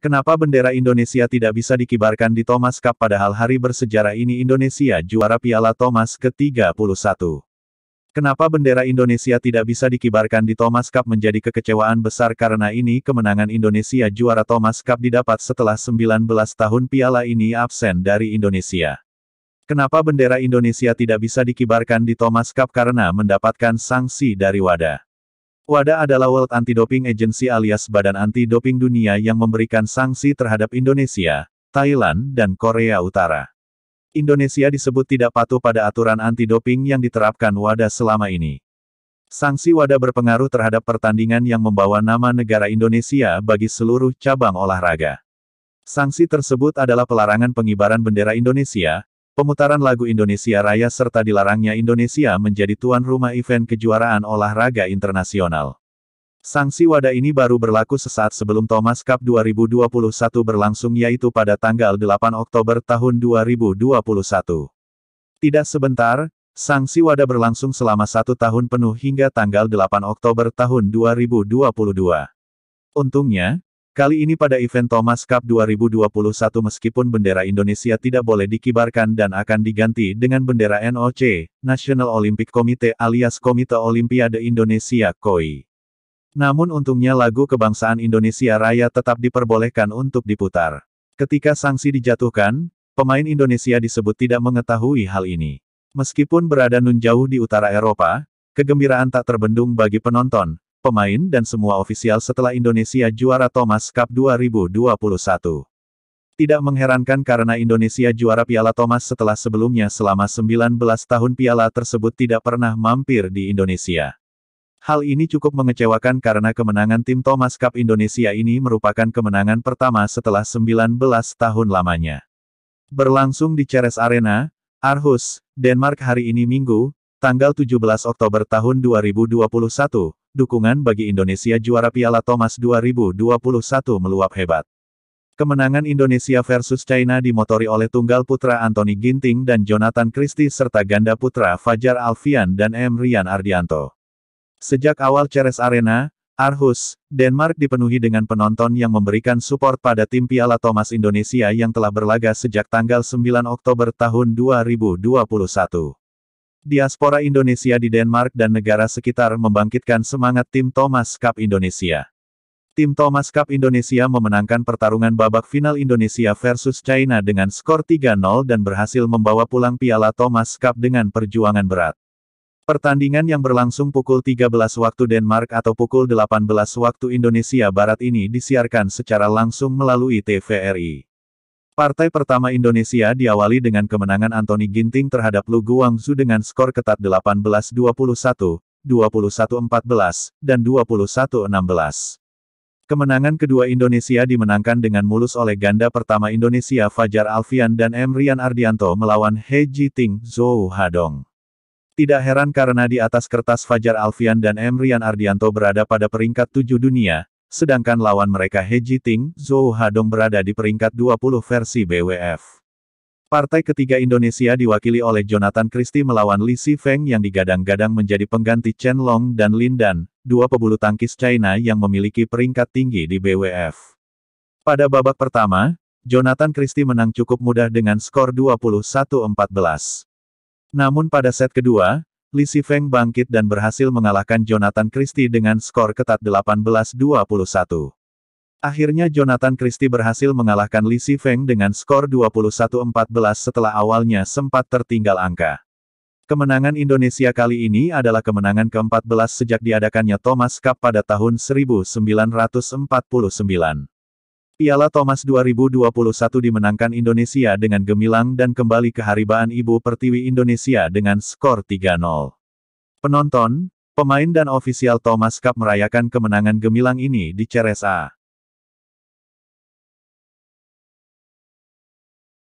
Kenapa bendera Indonesia tidak bisa dikibarkan di Thomas Cup padahal hari bersejarah ini Indonesia juara Piala Thomas ke-31? Kenapa bendera Indonesia tidak bisa dikibarkan di Thomas Cup menjadi kekecewaan besar karena ini kemenangan Indonesia juara Thomas Cup didapat setelah 19 tahun piala ini absen dari Indonesia. Kenapa bendera Indonesia tidak bisa dikibarkan di Thomas Cup karena mendapatkan sanksi dari WADA? WADA adalah World Anti-Doping Agency alias Badan Anti-Doping Dunia yang memberikan sanksi terhadap Indonesia, Thailand, dan Korea Utara. Indonesia disebut tidak patuh pada aturan anti-doping yang diterapkan WADA selama ini. Sanksi WADA berpengaruh terhadap pertandingan yang membawa nama negara Indonesia bagi seluruh cabang olahraga. Sanksi tersebut adalah pelarangan pengibaran bendera Indonesia, pemutaran lagu Indonesia Raya serta dilarangnya Indonesia menjadi tuan rumah event kejuaraan olahraga internasional. Sanksi WADA ini baru berlaku sesaat sebelum Thomas Cup 2021 berlangsung yaitu pada tanggal 8 Oktober tahun 2021. Tidak sebentar, sanksi WADA berlangsung selama 1 tahun penuh hingga tanggal 8 Oktober tahun 2022. Untungnya, kali ini pada event Thomas Cup 2021 meskipun bendera Indonesia tidak boleh dikibarkan dan akan diganti dengan bendera NOC, National Olympic Committee alias Komite Olimpiade Indonesia (KOI). Namun untungnya lagu kebangsaan Indonesia Raya tetap diperbolehkan untuk diputar. Ketika sanksi dijatuhkan, pemain Indonesia disebut tidak mengetahui hal ini. Meskipun berada nun jauh di utara Eropa, kegembiraan tak terbendung bagi penonton, pemain dan semua ofisial setelah Indonesia juara Thomas Cup 2021. Tidak mengherankan karena Indonesia juara Piala Thomas setelah sebelumnya selama 19 tahun piala tersebut tidak pernah mampir di Indonesia. Hal ini cukup mengecewakan karena kemenangan tim Thomas Cup Indonesia ini merupakan kemenangan pertama setelah 19 tahun lamanya. Berlangsung di Ceres Arena, Aarhus, Denmark hari ini Minggu, tanggal 17 Oktober tahun 2021, dukungan bagi Indonesia juara Piala Thomas 2021 meluap hebat. Kemenangan Indonesia versus China dimotori oleh tunggal putra Anthony Ginting dan Jonathan Christie serta ganda putra Fajar Alfian dan M. Rian Ardianto. Sejak awal Ceres Arena, Aarhus, Denmark dipenuhi dengan penonton yang memberikan support pada tim Piala Thomas Indonesia yang telah berlaga sejak tanggal 9 Oktober tahun 2021. Diaspora Indonesia di Denmark dan negara sekitar membangkitkan semangat tim Thomas Cup Indonesia. Tim Thomas Cup Indonesia memenangkan pertarungan babak final Indonesia versus China dengan skor 3-0 dan berhasil membawa pulang Piala Thomas Cup dengan perjuangan berat. Pertandingan yang berlangsung pukul 13 waktu Denmark atau pukul 18 waktu Indonesia Barat ini disiarkan secara langsung melalui TVRI. Partai pertama Indonesia diawali dengan kemenangan Anthony Ginting terhadap Lu Guangzhou dengan skor ketat 18-21, 21-14, dan 21-16. Kemenangan kedua Indonesia dimenangkan dengan mulus oleh ganda pertama Indonesia Fajar Alfian dan M. Rian Ardianto melawan He Jiting Zhou Hadong. Tidak heran karena di atas kertas Fajar Alfian dan M. Rian Ardianto berada pada peringkat 7 dunia, sedangkan lawan mereka He Jiting Zhou Hadong berada di peringkat 20 versi BWF. Partai ketiga Indonesia diwakili oleh Jonathan Christie melawan Li Sifeng yang digadang-gadang menjadi pengganti Chen Long dan Lin Dan, dua pebulu tangkis China yang memiliki peringkat tinggi di BWF. Pada babak pertama, Jonathan Christie menang cukup mudah dengan skor 21-14. Namun pada set kedua, Li Sifeng bangkit dan berhasil mengalahkan Jonathan Christie dengan skor ketat 18-21. Akhirnya Jonathan Christie berhasil mengalahkan Li Sifeng dengan skor 21-14 setelah awalnya sempat tertinggal angka. Kemenangan Indonesia kali ini adalah kemenangan ke-14 sejak diadakannya Thomas Cup pada tahun 1949. Piala Thomas 2021 dimenangkan Indonesia dengan gemilang dan kembali ke haribaan Ibu Pertiwi Indonesia dengan skor 3-0. Penonton, pemain dan ofisial Thomas Cup merayakan kemenangan gemilang ini di Ceres A.